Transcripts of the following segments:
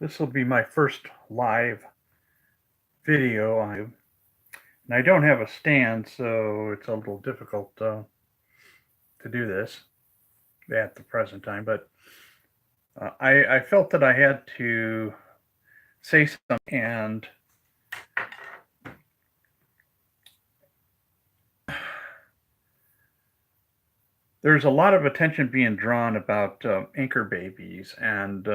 This will be my first live video on YouTube. And I don't have a stand, so it's a little difficult to do this at the present time. But I felt that I had to say something, and there's a lot of attention being drawn about anchor babies and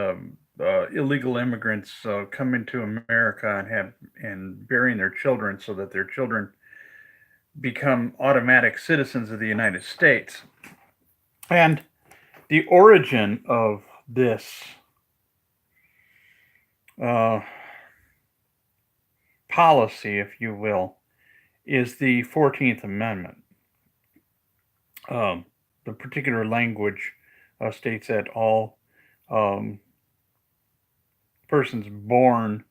illegal immigrants coming to America and burying their children so that their children become automatic citizens of the United States. And the origin of this uh, policy, if you will, is the 14th Amendment. Um, the particular language states that all um, persons born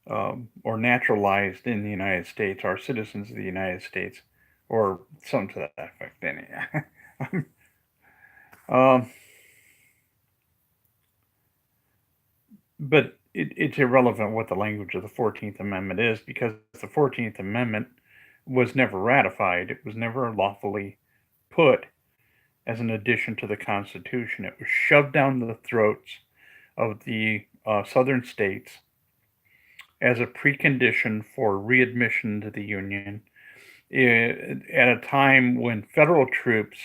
or naturalized in the United States are citizens of the United States, or something to that effect. um, but it's irrelevant what the language of the 14th Amendment is, because the 14th Amendment was never ratified. It was never lawfully put as an addition to the Constitution. It was shoved down the throats of the southern states as a precondition for readmission to the Union at a time when federal troops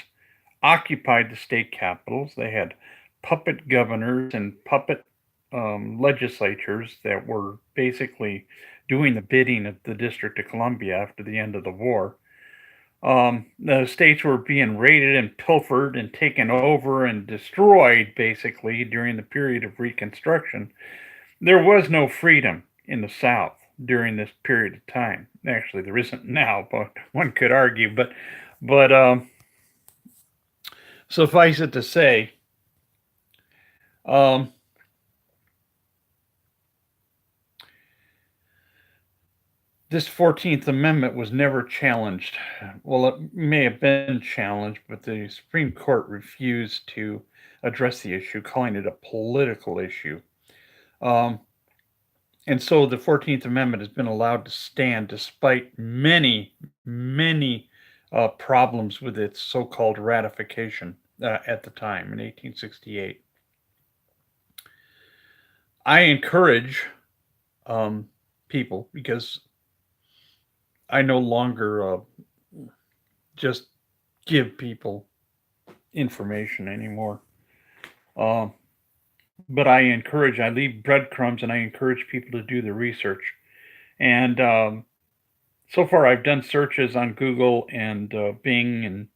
occupied the state capitals. They had puppet governors and puppet legislatures that were basically doing the bidding of the District of Columbia after the end of the war. The states were being raided and pilfered and taken over and destroyed basically during the period of Reconstruction. There was no freedom in the South during this period of time. Actually, there isn't now, but one could argue. But suffice it to say, um, this 14th Amendment was never challenged. Well, it may have been challenged, but the Supreme Court refused to address the issue, calling it a political issue. Um, and so the 14th Amendment has been allowed to stand despite many problems with its so called ratification at the time in 1868. I encourage people, because I no longer just give people information anymore. But I leave breadcrumbs, and I encourage people to do the research. And so far, I've done searches on Google and Bing and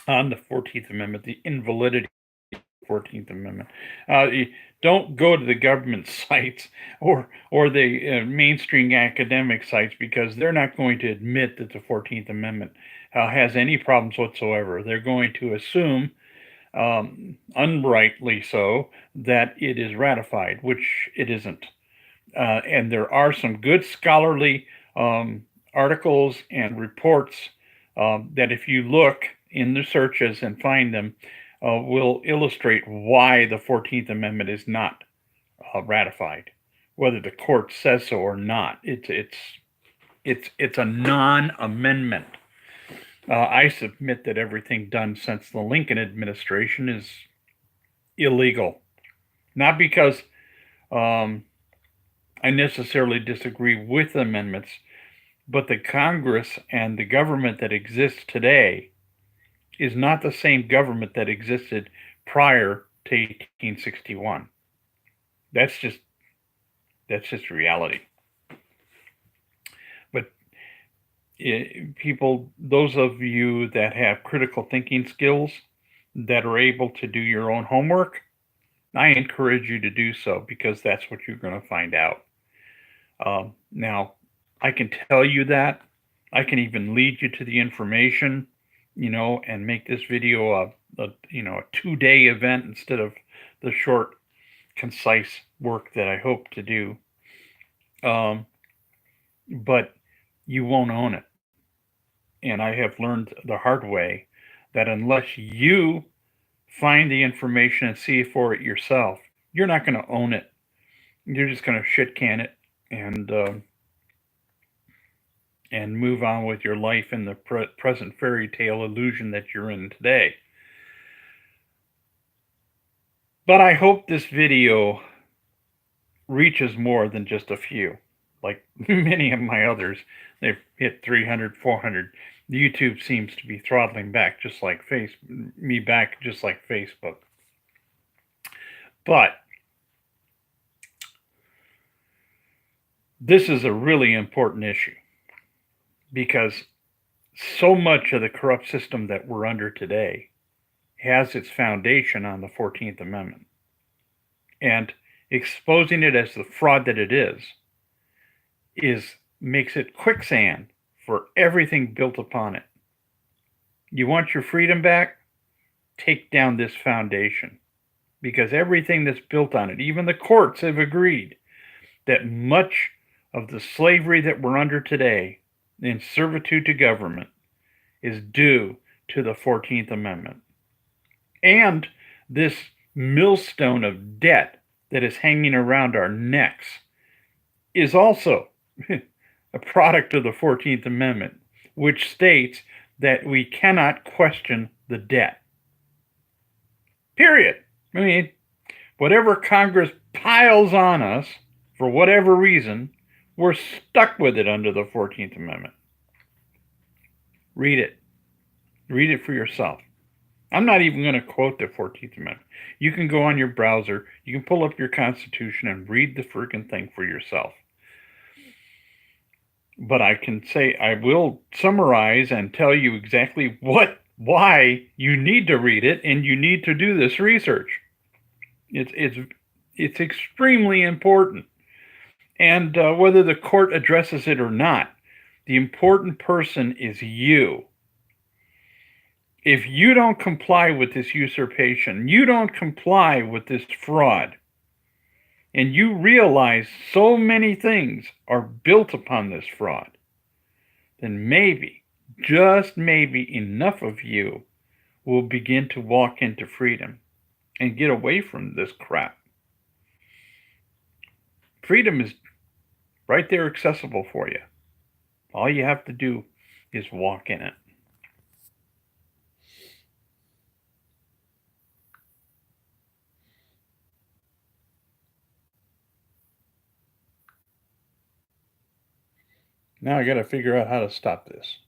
on the 14th Amendment, the invalidity of the 14th Amendment. Don't go to the government sites or the mainstream academic sites, because they're not going to admit that the 14th Amendment has any problems whatsoever. They're going to assume, unrightly so, that it is ratified, which it isn't. And there are some good scholarly articles and reports that, if you look in the searches and find them, will illustrate why the 14th Amendment is not ratified, whether the court says so or not. It's a non-amendment. I submit that everything done since the Lincoln administration is illegal, not because I necessarily disagree with amendments, but the Congress and the government that exists today is not the same government that existed prior to 1861. That's just reality. But people, those of you that have critical thinking skills, that are able to do your own homework, I encourage you to do so, because that's what you're going to find out. Now, I can tell you that. I can even lead you to the information, and make this video a 2-day event instead of the short, concise work that I hope to do. But you won't own it. And I have learned the hard way that unless you find the information and see for it yourself, you're not going to own it. you're just going to shit can it and move on with your life in the present fairy tale illusion that you're in today. But I hope this video reaches more than just a few. Like many of my others, they've hit 300, 400. YouTube seems to be throttling back just like me back just like Facebook. But this is a really important issue because so much of the corrupt system that we're under today has its foundation on the 14th Amendment. And exposing it as the fraud that it is makes it quicksand for everything built upon it. You want your freedom back? Take down this foundation. Because everything that's built on it, even the courts have agreed that much of the slavery that we're under today in servitude to government is due to the 14th Amendment. And this millstone of debt that is hanging around our necks is also a product of the 14th Amendment, which states that we cannot question the debt. Period. I mean, whatever Congress piles on us, for whatever reason, we're stuck with it under the 14th Amendment. Read it. Read it for yourself. I'm not even going to quote the 14th Amendment. You can go on your browser, you can pull up your Constitution and read the freaking thing for yourself. But I can say, I will summarize and tell you exactly why you need to read it and you need to do this research. It's extremely important. And whether the court addresses it or not, the important person is you. If you don't comply with this usurpation, you don't comply with this fraud, and you realize so many things are built upon this fraud, then maybe, just maybe, enough of you will begin to walk into freedom and get away from this crap. Freedom is right there accessible for you. All you have to do is walk in it. Now I got to figure out how to stop this.